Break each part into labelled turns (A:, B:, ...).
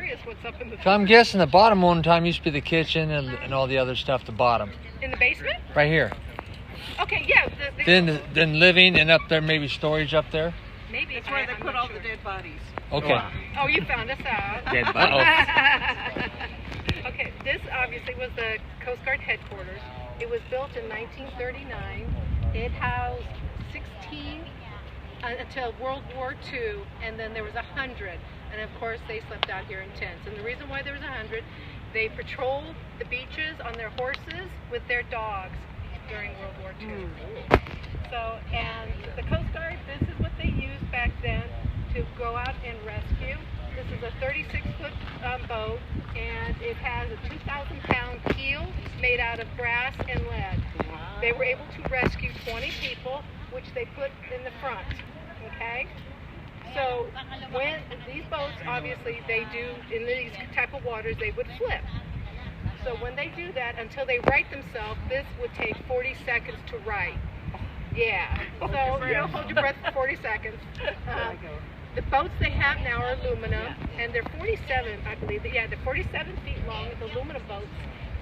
A: curious what's up in the.
B: So I'm guessing the bottom one time used to be the kitchen and all the other stuff. The bottom.
A: In the basement?
B: Right here.
A: Okay, yeah.
B: Then living and up there maybe storage up there.
A: Maybe.
C: That's where they put all the dead bodies.
B: Okay.
A: Oh, you found us out.
D: Dead bodies.
A: Okay, this obviously was the Coast Guard headquarters. It was built in 1939. It housed 16 until World War II, and then there was 100. And of course, they slept out here in tents. And the reason why there was 100, they patrolled the beaches on their horses with their dogs during World War II. So, and the Coast Guard, this is what they used back then to go out and rescue. This is a 36-foot boat, and it has a 2,000-pound keel made out of brass and lead. They were able to rescue 20 people, which they put in the front, okay? So when these boats, obviously, they do, in these type of waters, they would flip. So when they do that, until they right themselves, this would take 40 seconds to right. Yeah, so you don't hold your breath for 40 seconds. The boats they have now are aluminum, and they're 47, I believe. Yeah, they're 47 feet long, the aluminum boats,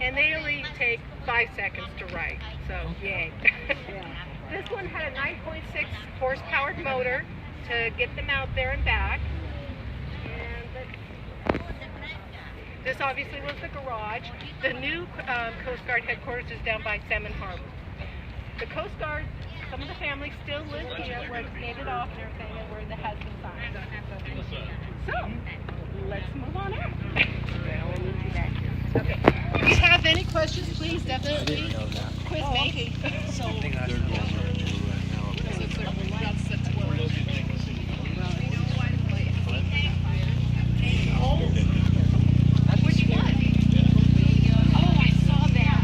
A: and they only take 5 seconds to right. So, yay. This one had a 9.6 horsepower motor to get them out there and back. And this obviously was the garage. The new Coast Guard headquarters is down by Salmon Harbor. The Coast Guard, some of the families still live here where it's gated off and everything, and where it has been signed. So, let's move on out. Okay. If you have any questions, please definitely quiz me. So, which one? Oh, I saw that.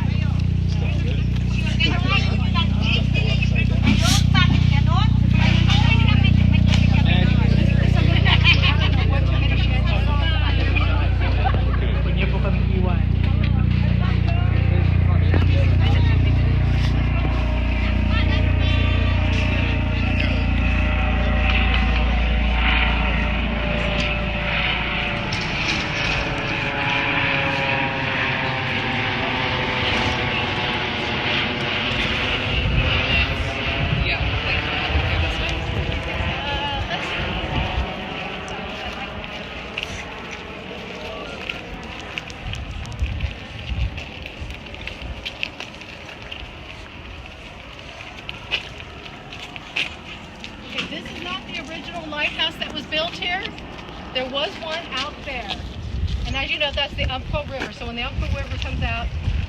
A: Lighthouse that was built here. There was one out there, and as you know, that's the Umpqua River. So when the Umpqua River comes out,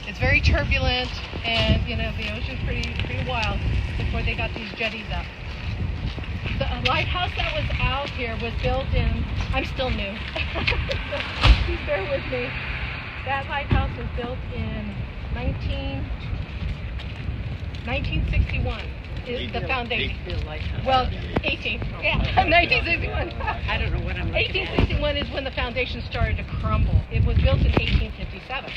A: it's very turbulent, and you know the ocean's pretty wild before they got these jetties up. The lighthouse that was out here was built in. I'm still new. Please bear with me. That lighthouse was built in 1961. Is the foundation. Well, 18. Yeah, 1961.
C: I don't know what I'm looking at.
A: 1861 is when the foundation started to crumble. It was built in 1857.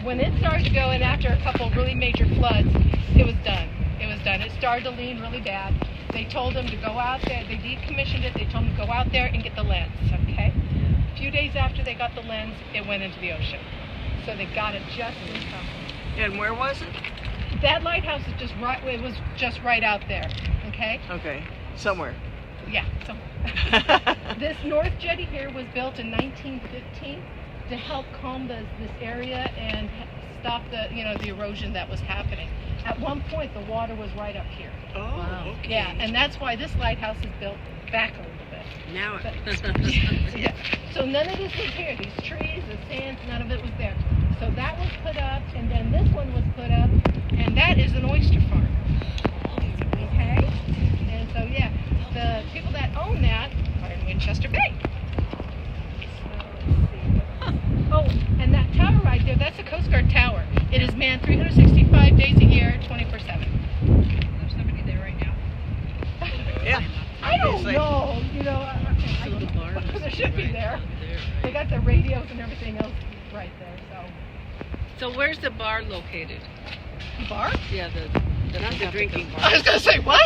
A: When it started to go, and after a couple really major floods, it was done. It was done. It started to lean really bad. They told them to go out there. They decommissioned it. They told them to go out there and get the lens. Okay. A few days after they got the lens, it went into the ocean. So they got it just in time.
C: And where was it?
A: That lighthouse is just right. It was just right out there. Okay.
C: Okay. Somewhere.
A: Yeah. Somewhere. This north jetty here was built in 1915 to help calm this area and stop the the erosion that was happening. At one point, the water was right up here.
C: Oh. Wow. Okay.
A: Yeah, and that's why this lighthouse is built back a little bit.
C: Now.
A: Yeah. So none of this was here. These trees, the sand, none of it was there. So that was put up, and then this one was put up, and that is an oyster farm. Okay? And so, yeah, the people that own that are in Winchester Bay. So, let's see. Oh, and that tower right there, that's the Coast Guard tower. It is manned 365 days a year, 24/7. There's somebody there right now.
C: Yeah.
A: I don't know. There should be there. They got the radios and everything else right there, so.
E: So where's the bar located?
A: Bar?
E: Yeah,
C: Not the drinking bar.
A: I was going to say, what?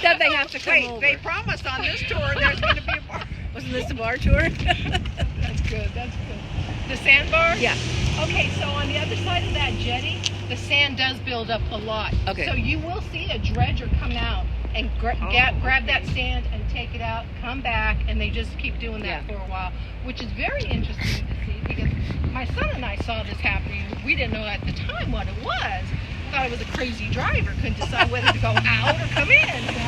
E: That they have to come
C: Wait,
E: over.
C: they promised on this tour there's going to be a bar. Wasn't this the bar tour?
A: That's good. That's good. The sandbar?
C: Yeah.
A: Okay, so on the other side of that jetty, the sand does build up a lot.
C: Okay.
A: So you will see a dredger come out and grab that sand and take it out, come back, and they just keep doing that for a while, which is very interesting to see because my son and I saw this happening. We didn't know at the time what it was. Thought it was a crazy driver, couldn't decide whether to go out or come in. So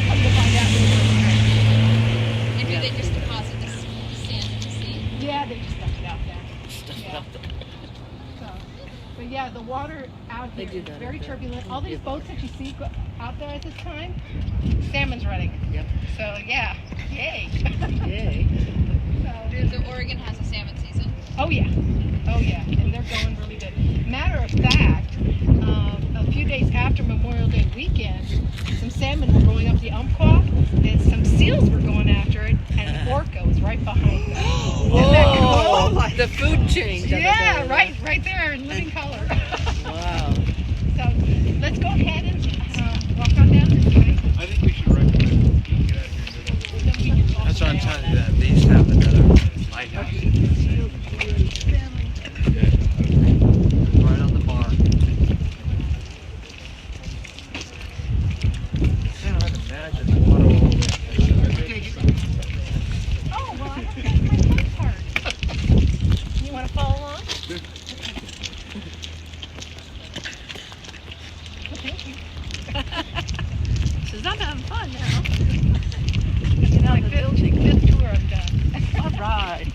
A: come to find out it was
D: And do they just deposit the sand in the sea?
A: yeah, they just stuck it out there. Yeah. So, but yeah, the water out
C: They
A: here
C: do
A: is
C: that
A: very
C: up there.
A: turbulent. All these boats that you see out there at this time, salmon's running.
C: Yep.
A: So yeah, yay.
C: Yay.
A: So,
D: So Oregon has a salmon season.
A: oh yeah, and they're going really good. Matter of fact, a few days after Memorial Day weekend, some salmon were going up the Umpqua, and some seals were going after it, and an orca was right behind them. Isn't that cool?
C: The food chain.
A: Yeah, right there in living color.
C: Wow.
A: So let's go ahead and walk on down this way.
F: I think we should recommend you get out here.
A: Then we can walk
B: That's what I'm
A: down.
B: telling you. That these have another lighthouse. Right on the bar. Man, I can imagine the water will.
A: Oh, well, I don't have my fun part. You want to follow along? Well, thank you.
C: She's not having fun now.
A: It's like fifth tour I've done.
C: All right.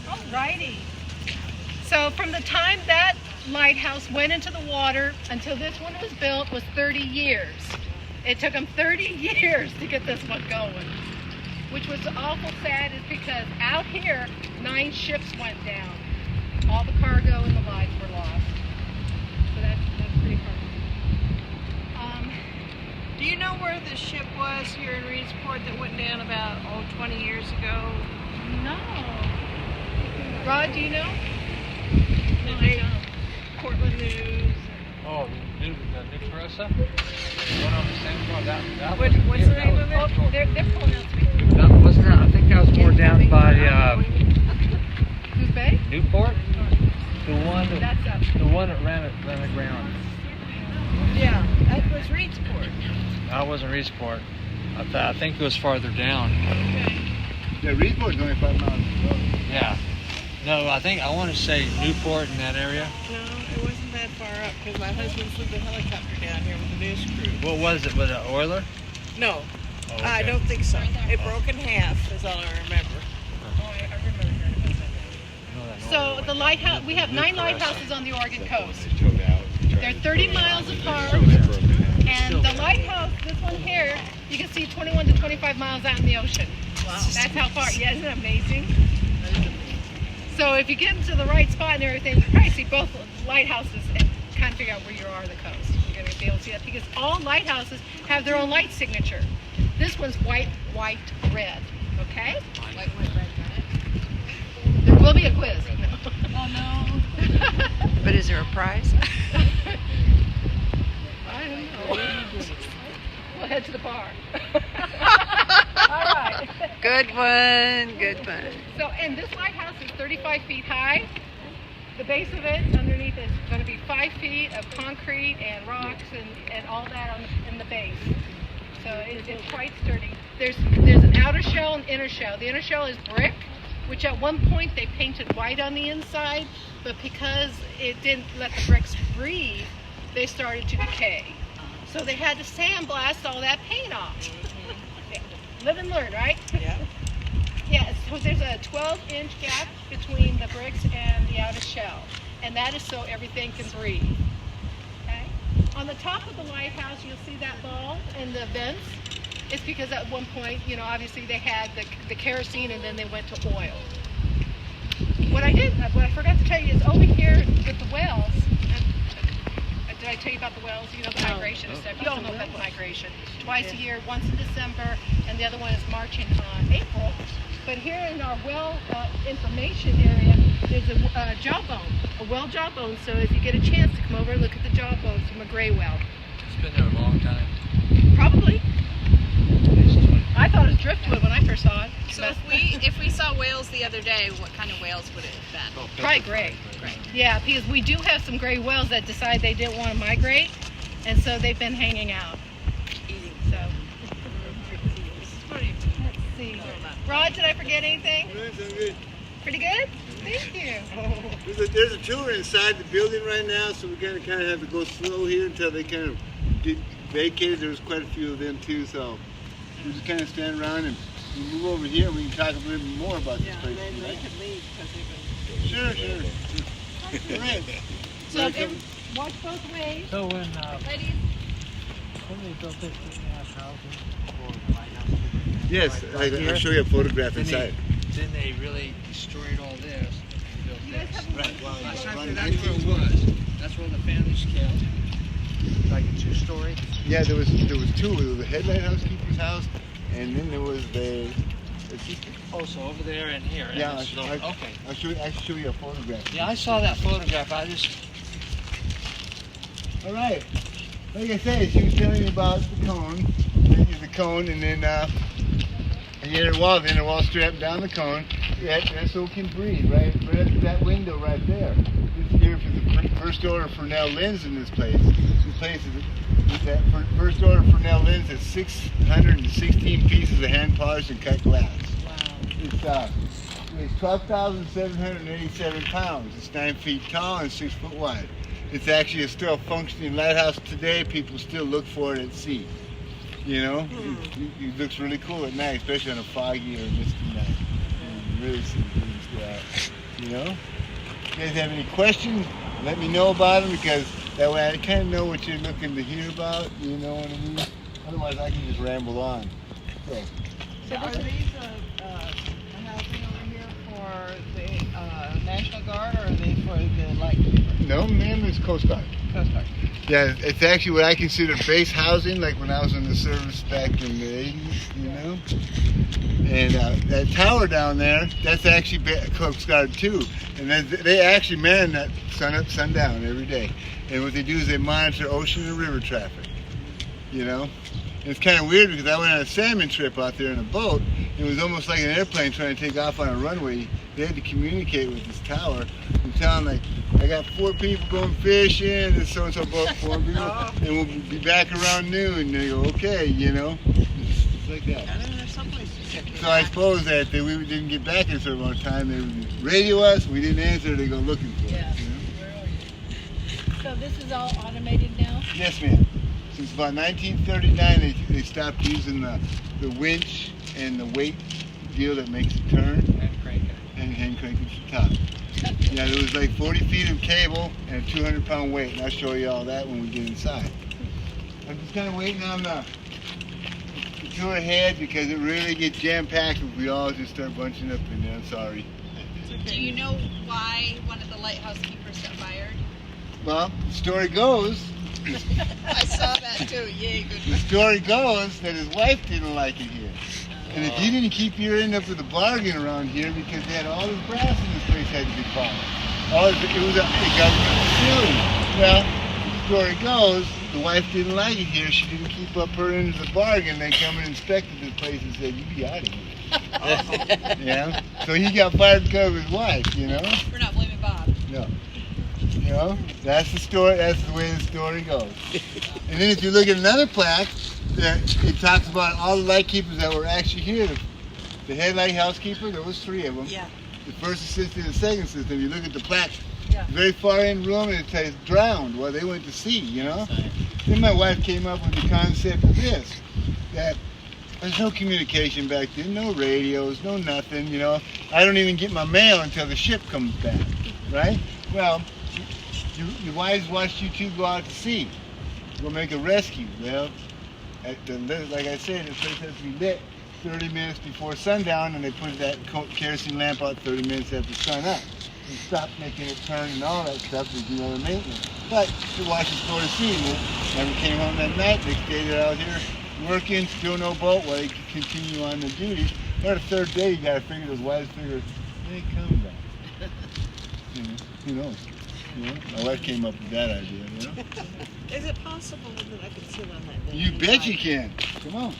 A: Alrighty. So from the time that lighthouse went into the water until this one was built was 30 years. It took them 30 years to get this one going, which was awful sad is because out here 9 ships went down. All the cargo and the lives were lost. So that's pretty hard.
C: Do you know where the ship was here in Reedsport that went down about 20 years ago?
A: No. Rod, do you know?
C: No, I don't. Portland News.
B: Oh, the new Carissa? The one on the same bar. That
C: What's the name of it?
A: Oh, they're pulling out to me.
B: That wasn't that. I think that was more down by
A: Who's Bay?
B: Newport. The one
A: That's up.
B: that ran aground.
C: Yeah, that was Reedsport.
B: That wasn't Reedsport. I think it was farther down.
C: Okay.
F: Yeah, Reedsport's only 5 miles.
B: Yeah. No, I want to say Newport in that area.
C: No, it wasn't that far up because my husband flew the helicopter down here with the news crew.
B: What was it? Was it Oiler?
C: No,
B: Oh,
C: I
B: okay.
C: don't think so. It broke in half is all I remember.
A: So the lighthouse, we have 9 lighthouses on the Oregon coast.
F: Chilled out.
A: They're 30 miles apart, and the lighthouse, this one here, you can see 21 to 25 miles out in the ocean. Wow. That's how far. Yeah, isn't it amazing? So if you get into the right spot and everything, you can probably see both lighthouses and kind of figure out where you are on the coast. You're going to be able to see that because all lighthouses have their own light signature. This one's white, white, red. Okay?
D: White, red, got it.
A: There will be a quiz.
D: Oh no.
C: But is there a prize?
A: I don't know. We'll head to the bar. All right.
C: Good one, good one.
A: So, and this lighthouse is 35 feet high. The base of it underneath is going to be 5 feet of concrete and rocks and all that in the base. So it's quite sturdy. There's an outer shell and inner shell. The inner shell is brick, which at one point they painted white on the inside, but because it didn't let the bricks breathe, they started to decay. So they had to sandblast all that paint off. Live and learn, right?
C: Yeah.
A: Yeah, so there's a 12-inch gap between the bricks and the outer shell, and that is so everything can breathe. Okay? On the top of the lighthouse, you'll see that ball and the vents. It's because at one point, you know, obviously they had the kerosene and then they went to oil. What I forgot to tell you is over here with the wells, did I tell you about the wells? You know, the migration and stuff. You all know about the migration. Twice a year, once in December, and the other one is March and April. But here in our well information area, there's a jawbone, a well jawbone. So if you get a chance to come over and look at the jawbones from a gray well.
B: It's been there a long time.
A: Probably. I thought it was driftwood when I first saw it.
D: So if we saw whales the other day, what kind of whales would it have been?
A: Probably gray. Yeah, because we do have some gray whales that decide they didn't want to migrate, and so they've been hanging out. So, let's see. Rod, did I forget anything? Pretty good? Thank you.
F: There's a tour inside the building right now, so we're going to kind of have to go slow here until they kind of get vacated. There's quite a few of them too, so we just kind of stand around and move over here and we can talk a little bit more about this place.
C: Then they could leave because they've been...
F: Sure. All right.
A: So, watch both ways.
B: So when
D: Ladies?
B: they built this house for the lighthouse?
F: Yes,
B: Right
F: I'll
B: here?
F: show you a photograph
B: Then
F: inside.
B: they really destroyed all this. Built
A: You guys
B: this.
A: have a
F: Right, well,
B: That's
F: it's
B: where
F: running
B: it was. That's where the families killed. Like a two-story.
F: Yeah, there was two. There was the head lighthouse keeper's house, and then there was the assistant.
B: Oh, so over there and here. and
F: Yeah,
B: it's- okay.
F: I can show you a photograph.
B: Yeah, I saw that photograph. I just
F: All right. Like I said, she was telling me about the cone. There's the cone, and then the inner wall strapped down the cone. That so it can breathe, right up to that window right there. This here for the first order Fresnel lens in this place. This place is that first order Fresnel lens is 616 pieces of hand polished and cut glass.
C: Wow.
F: It's 12,787 pounds. It's 9 feet tall and 6 foot wide. It's actually still a functioning lighthouse today. People still look for it at sea. You know, it looks really cool at night, especially on a foggy or misty night. You really see things go out. You know? If you guys have any questions, let me know about them because that way I kind of know what you're looking to hear about. You know what I mean? Otherwise, I can just ramble on.
C: So are these housing over here for the National Guard, or are they for the lightkeeper?
F: No, ma'am, it's Coast Guard.
C: Coast Guard.
F: Yeah, it's actually what I consider base housing, like when I was in the service back in the 80s, you know? And that tower down there, that's actually Coast Guard too. And they actually man that sun up, sundown every day. And what they do is they monitor ocean and river traffic, you know? And it's kind of weird because I went on a salmon trip out there in a boat. It was almost like an airplane trying to take off on a runway. They had to communicate with this tower and tell them, like, I got 4 people going fishing, and so-and-so boat, 4 people, and we'll be back around noon. And they go, okay, you know? It's like that.
C: I know there's some places that do
F: So I
C: that.
F: suppose that we didn't get back in a certain amount of time. They would radio us, we didn't answer, they go looking for
E: Yeah.
F: us. You know?
E: So this is all automated now?
F: Yes, ma'am. Since about 1939, they stopped using the winch and the weight deal that makes it turn
B: and crank it.
F: and hand crank it to the top. Yeah, there was like 40 feet of cable and a 200-pound weight, and I'll show you all that when we get inside. I'm just kind of waiting on the tour ahead because it really gets jam-packed if we all just start bunching up in there. I'm sorry.
D: Do you know why one of the lighthouse keepers got fired?
F: Well, the story goes,
C: I saw that too. Yay, good.
F: the story goes that his wife didn't like it here. And if you didn't keep your end up with a bargain around here because they had all this brass in this place had to be followed. It was a government facility. Well, the story goes, the wife didn't like it here. She didn't keep up her end of the bargain. They come and inspected this place and said, you be out of here. Yeah. So he got fired because of his wife, you know?
D: We're not blaming Bob.
F: No. You know, that's the story. That's the way the story goes. And then if you look at another plaque, it talks about all the lightkeepers that were actually here. The head lighthouse keeper, there was 3 of them.
C: Yeah.
F: The first assistant and the second assistant. You look at the plaque,
C: Yeah.
F: very far in room, and it says drowned. Well, they went to sea, you know. Then my wife came up with the concept of this, that there's no communication back then, no radios, no nothing, you know. I don't even get my mail until the ship comes back, right? Well, your wives watched you two go out to sea, go make a rescue. Well, like I said, the place has to be lit 30 minutes before sundown, and they put that kerosene lamp out 30 minutes after sun up. And stop making it turn and all that stuff to do other maintenance. But to watch us go to sea, never came home that night. They stayed out here working, still no boat while they could continue on the duties. By the third day, you gotta figure, those wives figure, they ain't coming back. You know, who knows? You know, my wife came up with that idea, you know?
C: Is it possible that I could sit on that thing?
F: You bet you can. Come on.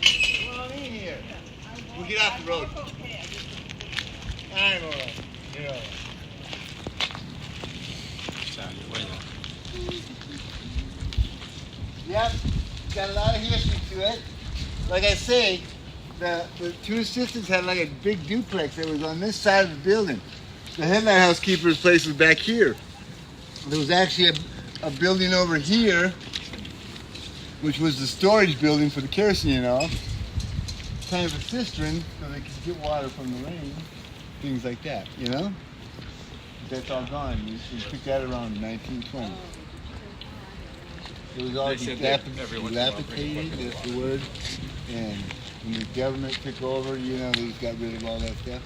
F: Come on in here. We'll get off the road. I'm all right. You're all right. Yep, got a lot of history to it. Like I say, the two assistants had like a big duplex that was on this side of the building. The head lighthouse keeper's place was back here. There was actually a building over here, which was the storage building for the kerosene and all. Kind of a cistern so they could get water from the rain, things like that, you know? But that's all gone. We took that around 1920. It was all dilapidated, that's the word. And when the government took over, you know, they just got rid of all that stuff.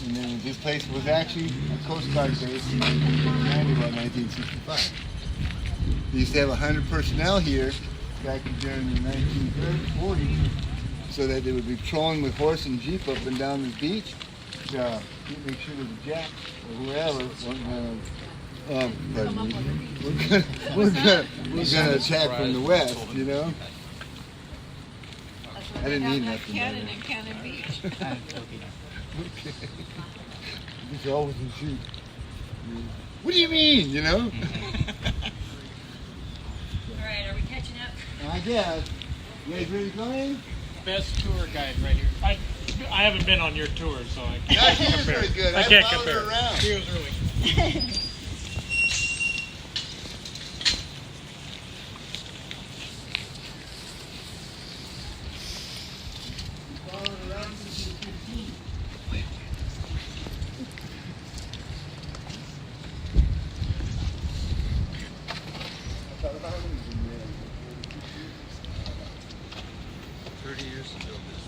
F: And then this place was actually a Coast Guard base in 1990, about 1965. They used to have 100 personnel here back during the 1940s, so that they would be patrolling with horse and jeep up and down the beach to make sure that the Japs or whoever we're gonna attack from the west, you know. I didn't need nothing.
E: Cannon and Cannon Beach.
F: Okay. It's always in shoot. What do you mean, you know?
G: All right, are we catching up?
F: I guess. You guys ready to go in?
H: Best tour guide right here. I haven't been on your tour, so I
F: Yeah,
H: can't
F: she is
H: compare.
F: really good.
H: I can't
F: followed her
H: compare.
F: around.
H: She was really.
F: Followed her around since she was 15. I thought about it.
B: 30 years to build this.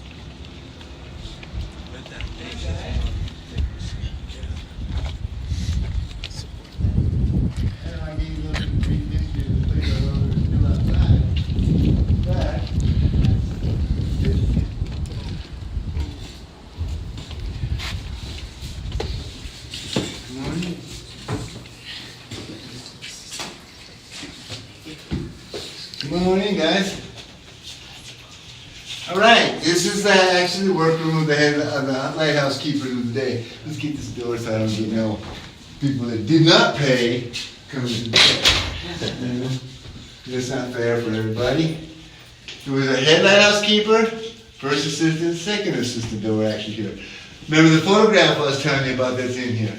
B: Bet that
F: And I gave you a little green history of the place I was still outside. But good morning. Good morning, guys. All right, this is actually the workroom of the head of the lighthouse keeper of the day. Let's get this door so I don't get no people that did not pay coming to the show. That's not fair for everybody. There was a head lighthouse keeper, first assistant, second assistant that were actually here. Remember the photograph I was telling you about that's in here?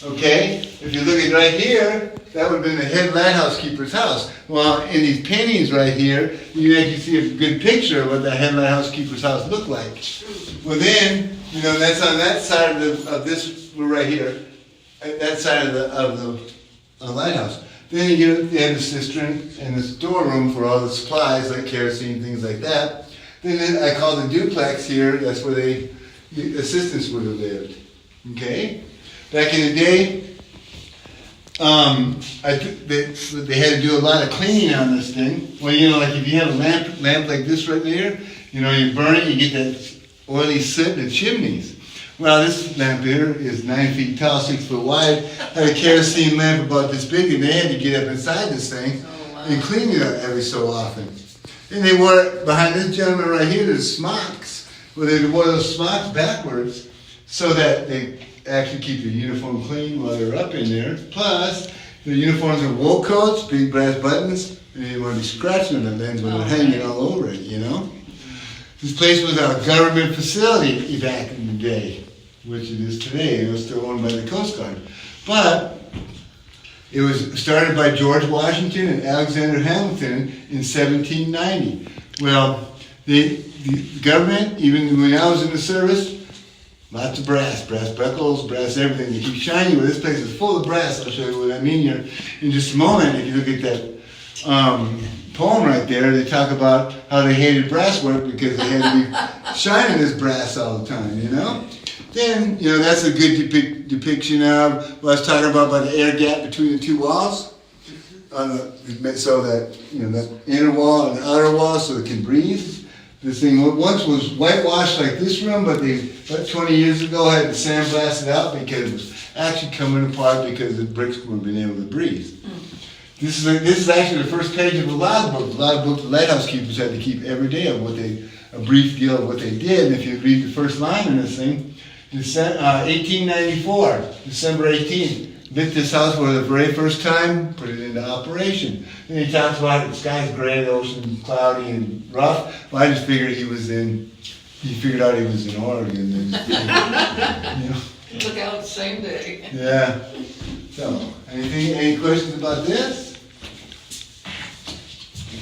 F: Okay, if you're looking right here, that would have been the head lighthouse keeper's house. Well, in these paintings right here, you can actually see a good picture of what the head lighthouse keeper's house looked like. Well then, you know, that's on that side of this, we're right here, at that side of the lighthouse. Then you have the cistern and the storeroom for all the supplies like kerosene, things like that. Then I call the duplex here, that's where the assistants would have lived. Okay? Back in the day, they had to do a lot of cleaning on this thing. Well, you know, like if you have a lamp like this right there, you know, you burn it, you get that oily soot in the chimneys. Well, this lamp here is 9 feet tall, 6 foot wide, had a kerosene lamp about this big, and they had to get up inside this thing and clean it up every so often. And they wore, behind this gentleman right here, there's smocks. Well, they wore those smocks backwards so that they actually keep your uniform clean while they're up in there. Plus, the uniforms are wool coats, big brass buttons, and you want to be scratching them then when they're hanging all over it, you know? This place was a government facility back in the day, which it is today. It was still owned by the Coast Guard. But It was started by George Washington and Alexander Hamilton in 1790. Well, the government, even when I was in the service, lots of brass buckles, brass everything. They keep shining you. This place is full of brass. I'll show you what I mean here in just a moment. If you look at that poem right there, they talk about how they hated brass work because they had to be shining this brass all the time, you know? Then, you know, that's a good depiction of what I was talking about the air gap between the two walls. So that, you know, that inner wall and the outer wall so it can breathe. This thing once was whitewashed like this room, but they, about 20 years ago, had to sandblast it out because it was actually coming apart because the bricks weren't being able to breathe. This is actually the first page of a logbook. The logbook the lighthouse keepers had to keep every day of a brief deal of what they did. And if you read the first line in this thing, 1894, December 18th, lit this house for the very first time, put it into operation. Then he talks about the sky's gray, the ocean's cloudy and rough. Well, I just figured he figured out he was in Oregon. And, you know.
C: Look out, same day.
F: Yeah. So, any questions about this?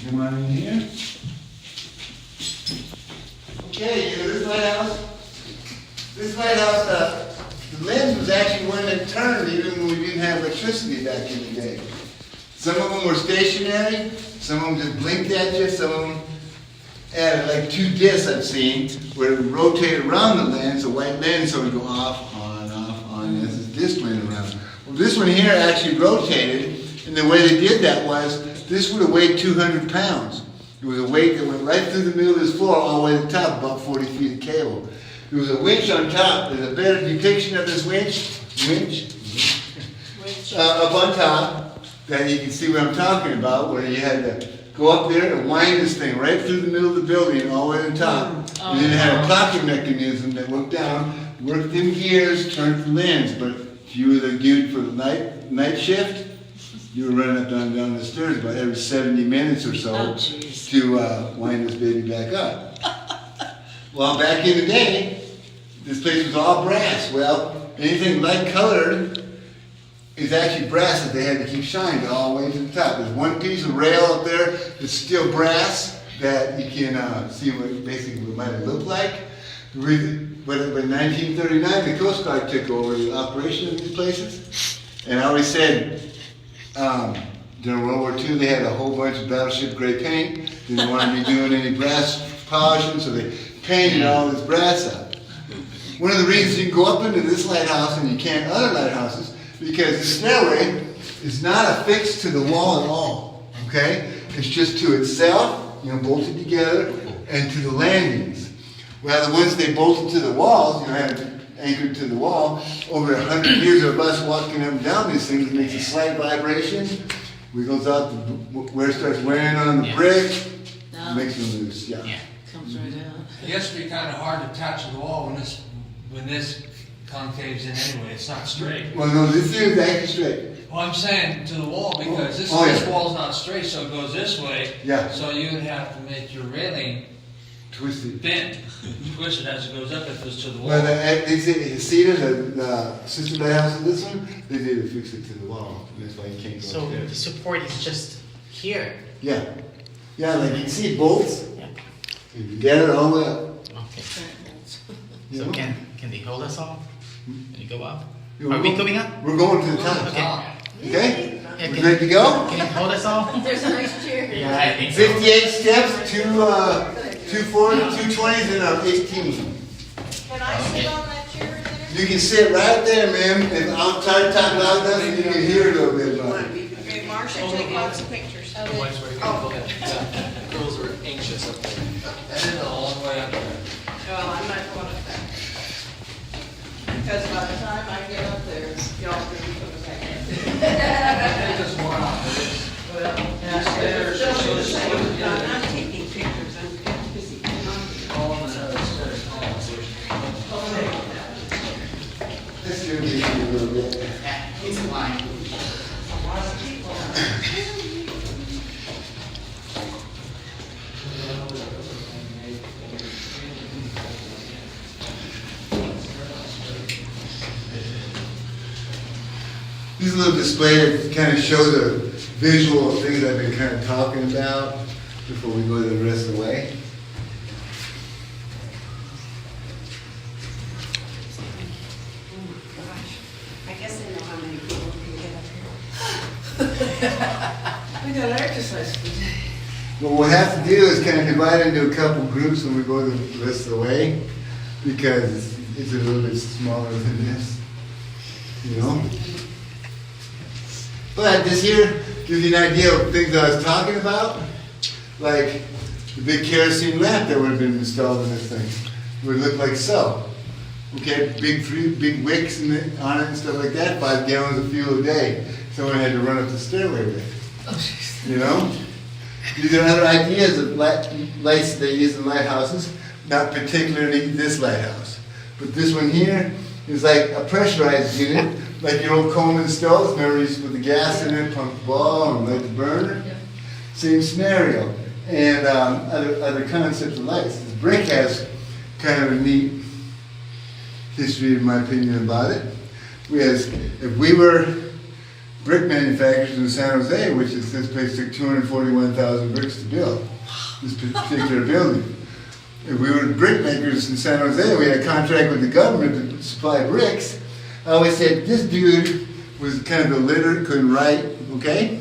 F: Come on in here. Okay, you know, this lighthouse, the lens was actually one that turned even when we didn't have electricity back in the day. Some of them were stationary, some of them just blinked at you, some of them had like two discs I've seen where it would rotate around the lens, a white lens, so it would go off, on, as this disc went around. Well, this one here actually rotated, and the way they did that was, this would have weighed 200 pounds. It was a weight that went right through the middle of this floor all the way to the top, about 40 feet of cable. There was a winch on top. There's a better depiction of this winch up on top that you can see what I'm talking about, where you had to go up there and wind this thing right through the middle of the building all the way to the top. And then it had a clocking mechanism that worked down, worked in gears, turned the lens. But if you were the dude for the night shift, you were running up and down the stairs about every 70 minutes or so to wind this baby back up. Well, back in the day, this place was all brass. Well, anything light colored is actually brass that they had to keep shining all the way to the top. There's one piece of rail up there that's still brass that you can see what basically what it might have looked like. But in 1939, the Coast Guard took over the operation of these places. And I always said, during World War II, they had a whole bunch of battleship gray paint. Didn't want to be doing any brass polishing, so they painted all this brass up. One of the reasons you can go up into this lighthouse and you can't other lighthouses, because the stairway is not affixed to the wall at all, okay? It's just to itself, you know, bolted together, and to the landings. Well, the ones they bolted to the walls, you know, had it anchored to the wall, over 100 years of us walking up and down these things, it makes a slight vibration, wiggles out where it starts wearing on the brick, makes them loose, yeah.
C: Comes right out.
B: It gets to be kind of hard to attach to the wall when this concaves in anyway. It's not straight.
F: Well, no, this thing is actually straight.
B: Well, I'm saying to the wall because this wall's not straight, so it goes this way.
F: Yeah.
B: So you would have to make your railing
F: Twisted.
B: bent, twisted as it goes up if it's to the wall.
F: Well, they see the sister lighthouse of this one, they did affix it to the wall. That's why you can't go
I: So
F: upstairs.
I: the support is just here.
F: Yeah. Yeah, like you can see bolts.
I: Yeah.
F: You get it all the way up.
I: Okay.
F: You
I: So
F: know?
I: can they hold us all? Can you go up?
F: Yeah,
I: Are we going up?
F: We're going to the top.
I: Okay.
F: Okay?
I: Yeah,
F: We ready to go?
I: Can you hold us all?
G: There's a nice chair.
I: Yeah, I think so.
F: 58 steps, two 40s, 220s, and 18.
G: Can I sit on that chair there?
F: You can sit right there, ma'am. If I'm trying to talk loud enough, you can hear a little bit.
D: Okay, Marcia, take lots of pictures.
H: Girls are anxious up there.
B: And then a long way up there.
C: Well, I'm not going up there. Because by the time I get up there, y'all will be putting back in.
B: It's more out.
C: Well, I'm taking pictures. I'm busy.
F: Let's do this a little bit.
I: Yeah, it's a line.
F: These a little display that kind of shows a visual of things I've been kind of talking about before we go the rest of the way.
G: I guess I know how many people can get up here. We got exercise today.
F: What we'll have to do is kind of divide into a couple groups when we go the rest of the way, because it's a little bit smaller than this, you know. But this here gives you an idea of things I was talking about, like the big kerosene lamp that would have been installed in this thing. It would look like so. Okay, big wicks on it and stuff like that, 5 gallons of fuel a day. Someone had to run up the stairway with it. You know? These are other ideas of lights they use in lighthouses, not particularly this lighthouse. But this one here is like a pressurized unit, like your old Coleman stoves. Remember, you used to put the gas in it, pump the ball, and light the burner? Same scenario. And other concepts of lights. This brick has kind of a neat history, in my opinion, about it. Whereas if we were brick manufacturers in San Jose, which is this place took 241,000 bricks to build, this particular building. If we were brick makers in San Jose, we had a contract with the government to supply bricks. I always said this dude was kind of illiterate, couldn't write, okay?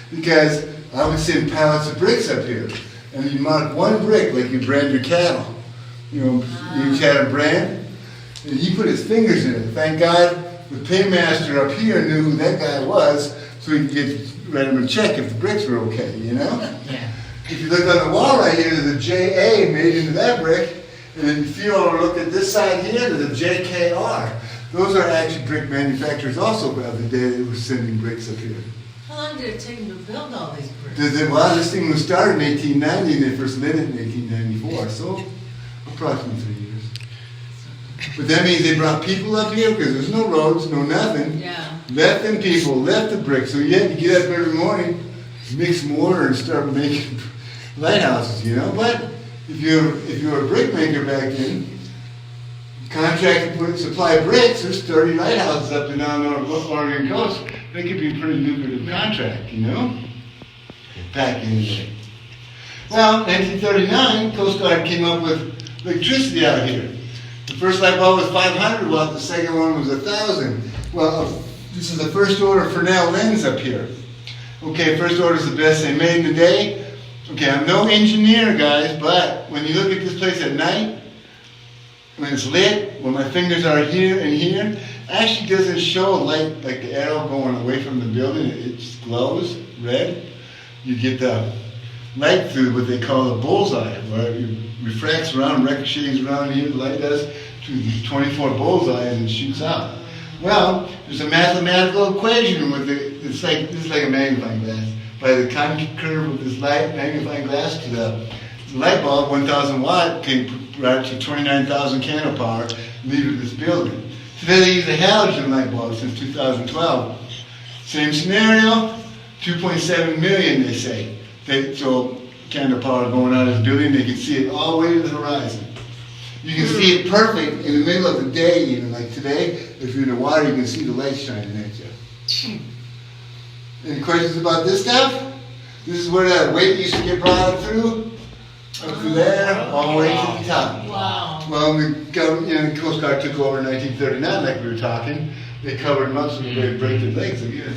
F: Because I would send pallets of bricks up here, and you mark one brick like you brand your cattle. You know, you each had a brand, and he put his fingers in it. Thank God the paymaster up here knew who that guy was, so he could write him a check if the bricks were okay, you know?
I: Yeah.
F: If you look on the wall right here, there's a JA made into that brick, and then if you all look at this side here, there's a JKR. Those are actually brick manufacturers also by the day they were sending bricks up here.
G: How long did it take them to build all these bricks?
F: Well, this thing was started in 1890 and they first lit it in 1894, so approximately 3 years. But that means they brought people up here because there's no roads, no nothing.
G: Yeah.
F: Left them people, left the bricks. So you had to get up every morning, mix mortar and start making lighthouses, you know. But if you were a brick maker back then, contract to supply bricks, there's 30 lighthouses up and down the Oregon coast. They could be a pretty lucrative contract, you know, back in the day. Well, 1939, Coast Guard came up with electricity out here. The first light bulb was 500 watts, the second one was 1,000. Well, this is the first order Fresnel lens up here. Okay, first order is the best they made in the day. Okay, I'm no engineer, guys, but when you look at this place at night, when it's lit, when my fingers are here and here, actually doesn't show light like the arrow going away from the building. It just glows red. You get the light through what they call a bullseye, where it refracts around, ricochets around here, the light does, to these 24 bullseyes and shoots out. Well, there's a mathematical equation with it. This is like a magnifying glass. By the concave curve of this light magnifying glass to the light bulb, 1,000 watt, can route to 29,000 candle power, leave it this building. Today they use a halogen light bulb since 2012. Same scenario, 2.7 million they say. So candle power going out of this building, they can see it all the way to the horizon. You can see it perfect in the middle of the day, even like today. If you're in the water, you can see the light shining at you. Any questions about this stuff? This is where that weight used to get brought up through there, all the way to the top.
G: Wow.
F: Well, the Coast Guard took over in 1939, like we were talking. They covered them up so they break their legs again.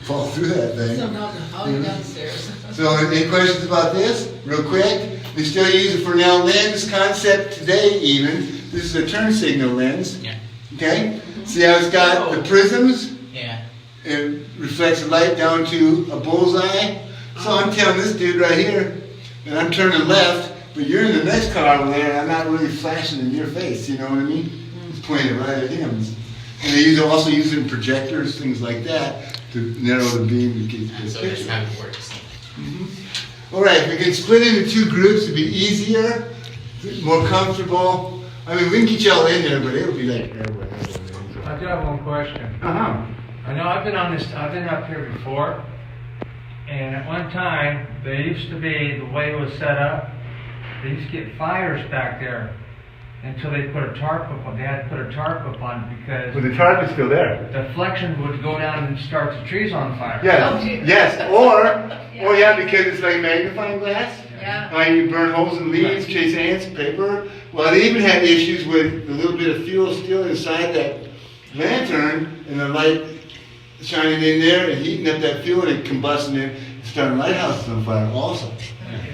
F: Fall through that thing.
G: So now how are you downstairs?
F: So, any questions about this? Real quick. They still use the Fresnel lens concept today, even. This is a turn signal lens.
I: Yeah.
F: Okay? See how it's got the prisms?
I: Yeah.
F: It reflects the light down to a bullseye. So I'm telling this dude right here, and I'm turning left, but you're in the next car over there, and I'm not really flashing in your face, you know what I mean? It's pointing right at him. And they also use it in projectors, things like that, to narrow the beam and get this
I: So
F: picture.
I: that's how it works.
F: All right, we can split into two groups to be easier, more comfortable. I mean, we can get y'all in there, but it'll be like everywhere.
J: I do have one question.
F: Uh-huh.
J: I know I've been up here before, and at one time, there used to be, the way it was set up, they used to get fires back there. until they put a tarp up on. They had to put a tarp up on because
F: But the tarp is still there.
J: the flexion would go down and start the trees on fire.
F: Yes, yes, or yeah, because it's like magnifying glass.
G: Yeah.
F: You burn holes in leaves, chase ants, paper. Well, they even had issues with a little bit of fuel still inside that lantern and the light shining in there and heating up that fuel and combusting it, starting lighthouses on fire also.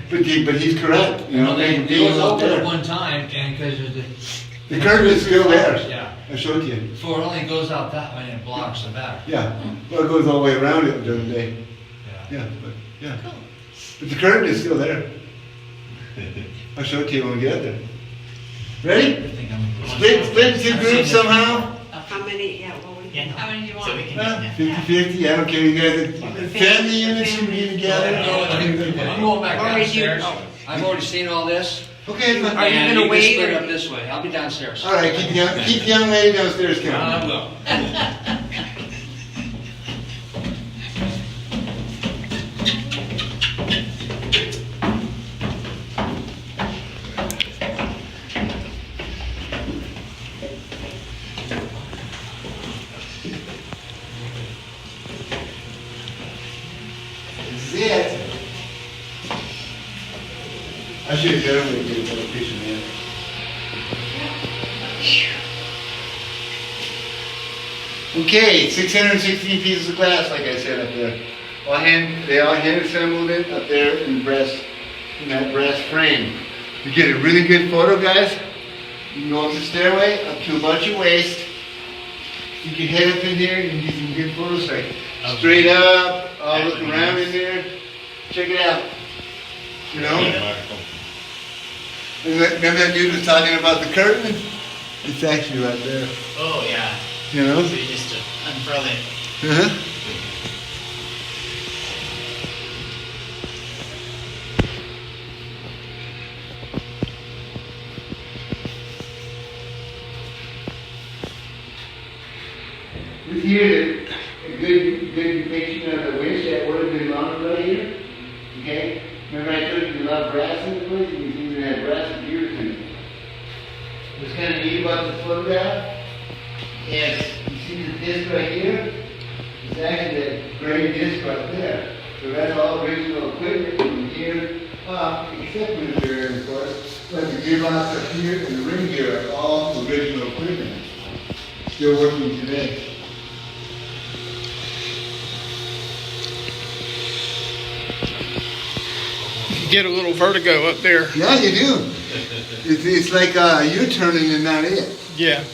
F: But he's correct. You know,
B: It
F: being
B: was
F: out
B: open
F: there.
B: at one time, and because
F: The curtain is still there.
B: Yeah.
F: I showed you.
B: Before it only goes out that way and it blocks the back.
F: Yeah. Well, it goes all the way around it during the day.
B: Yeah.
F: Yeah, but yeah. But the curtain is still there. I'll show it to you when we get there. Ready?
B: I think I'm
F: Split into groups somehow.
G: How many, yeah, what would you know?
D: How many do you want?
I: So we can,
F: 50-50, I don't care. You guys, family units can be together.
B: I'm going back
G: Or is you-
B: downstairs. I've already seen all this.
F: Okay, fine.
G: Are you
B: And
G: gonna
B: can
G: wait,
B: split
G: or-
B: up this way. I'll be downstairs.
F: All right, keep the young lady downstairs, Kevin.
B: I will.
F: This is it. I should have definitely get a better picture, man. Okay, 616 pieces of glass, like I said up there. They all hand assembled it up there in that brass frame. To get a really good photo, guys, you can go up the stairway, up to about your waist. You can head up in here and get some good photos, like straight up, all looking around in there. Check it out. You know? Remember that dude was talking about the curtain? It's actually right there.
I: oh yeah.
F: You know?
I: So you just unfurl it.
F: Uh-huh. This here is a good depiction of the winch that would have been mounted right here. Okay? Remember I told you love brass in the place? You can even have brass gears in it. What's kind of neat about the photograph is you see the disc right here? It's actually that gray disc right there. So that's all original equipment from here up, except for the bearing, of course. But the gearbox up here and the ring gear are all original equipment. Still working today.
H: You get a little vertigo up there.
F: Yeah, you do. It's like you're turning and not it.
H: Yeah.
G: Oh,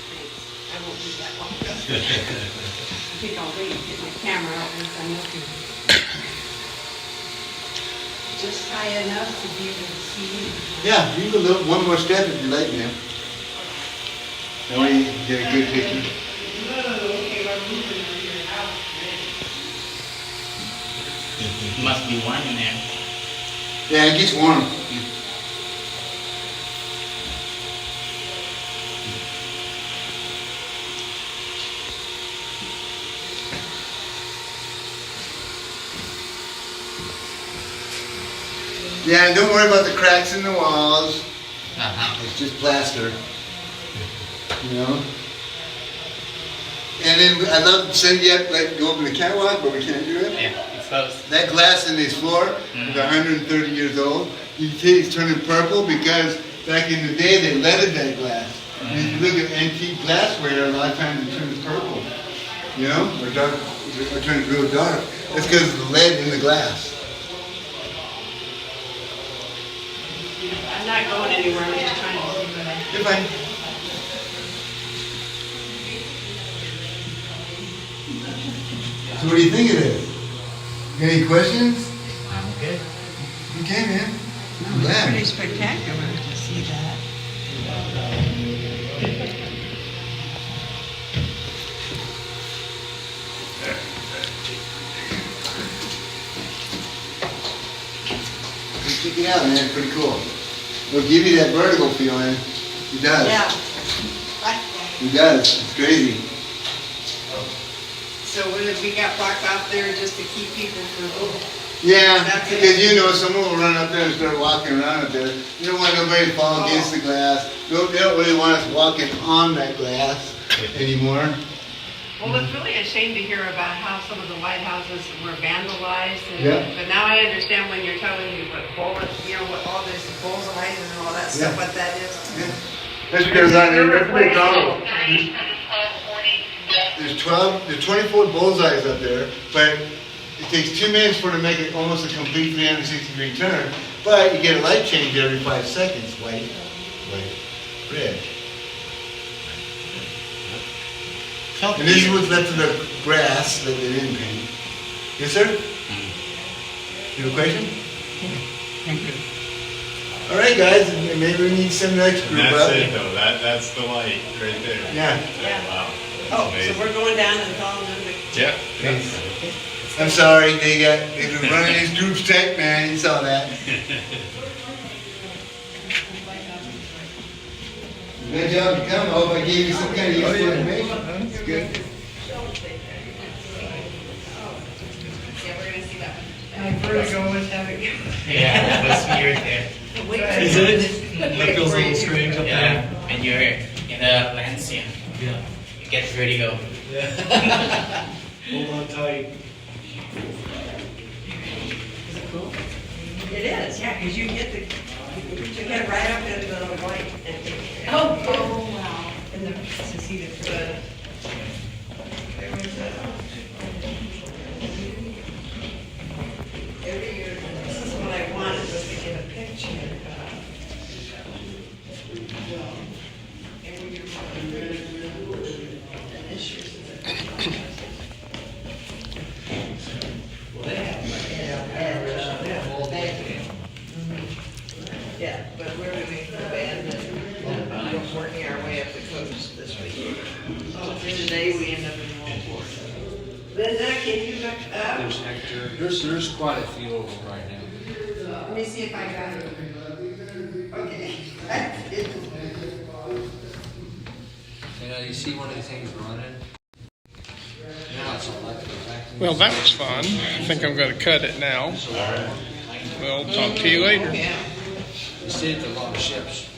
G: thanks. I won't do that one. I think I'll wait and get my camera out once I'm looking. Just high enough to be able to see you.
F: Yeah, you can look one more step if you like, man. That way you can get a good picture.
I: It must be warm in there.
F: Yeah, it gets warm. Yeah, and don't worry about the cracks in the walls. It's just plaster. You know? And then I'd love to send you up, like, go over the catwalk, but we can't do it.
I: Yeah, it's close.
F: That glass in this floor is 130 years old. You can see it's turning purple because back in the day they leaded that glass. And if you look at antique glassware, a lot of times it turns purple. You know? Or dark, or turns real dark. That's because of the lead in the glass.
G: I'm not going anywhere, I'm just trying to see what I...
F: You're fine. So what do you think of this? Any questions?
I: I'm good.
F: Okay, man. I'm
G: It's
F: glad.
G: pretty spectacular to see that.
F: Check it out, man. It's pretty cool. It'll give you that vertical feeling. It does.
G: Yeah.
F: It does. It's crazy.
G: So what have we got blocked off there just to keep people from,
F: Yeah, because you know someone will run up there and start walking around up there. You don't want nobody to fall against the glass. They don't really want us walking on that glass anymore.
G: Well, it's really a shame to hear about how some of the lighthouses were vandalized. And,
F: Yeah.
G: But now I understand when you're telling me what what all this bullseyes and all that stuff,
F: Yeah.
G: what that is.
F: Yeah. That's what goes on there. That's what they call it. There's 24 bullseyes up there, but it takes 2 minutes for it to make it almost a complete 360-degree turn. But you get a light change every 5 seconds. White, red. And this is what's left of the grass that they didn't paint. Yes, sir? You have a question? All right, guys. Maybe we need some next group
K: That's
F: up.
K: it, though. That's the light right there.
F: Yeah.
K: Wow.
G: Oh, so we're going down and calling them the...
K: Yep.
F: I'm sorry, they've been running these groups tight, man. You saw that. Good job to come. I hope I gave you some kind of useful information. That's good.
G: Yeah, we're gonna see that one.
C: My vertigo is having.
I: Yeah, that's weird there.
C: Is
H: it? That feels a little strange up
I: Yeah,
H: there.
I: when you're in a Lancia,
H: Yeah.
I: you get vertigo.
H: Hold on tight.
G: Is it cool? It is, yeah, because you get right up into the light. Oh, wow. And to see the... There was every year, this is what I wanted, was to get a picture. Every year, and this year's yeah, but we're doing the band and working our way up the coast this week. Today we end up in Walport. Linda, can you look up?
B: There's Hector. There's quite a few of them right now.
G: Let me see if I got it. Okay, that's it.
B: You know, you see one of these things running. Now it's electric.
L: Well, that was fun. I think I'm going to cut it now. We'll talk to you later.
G: Yeah.
B: You see it, a lot of ships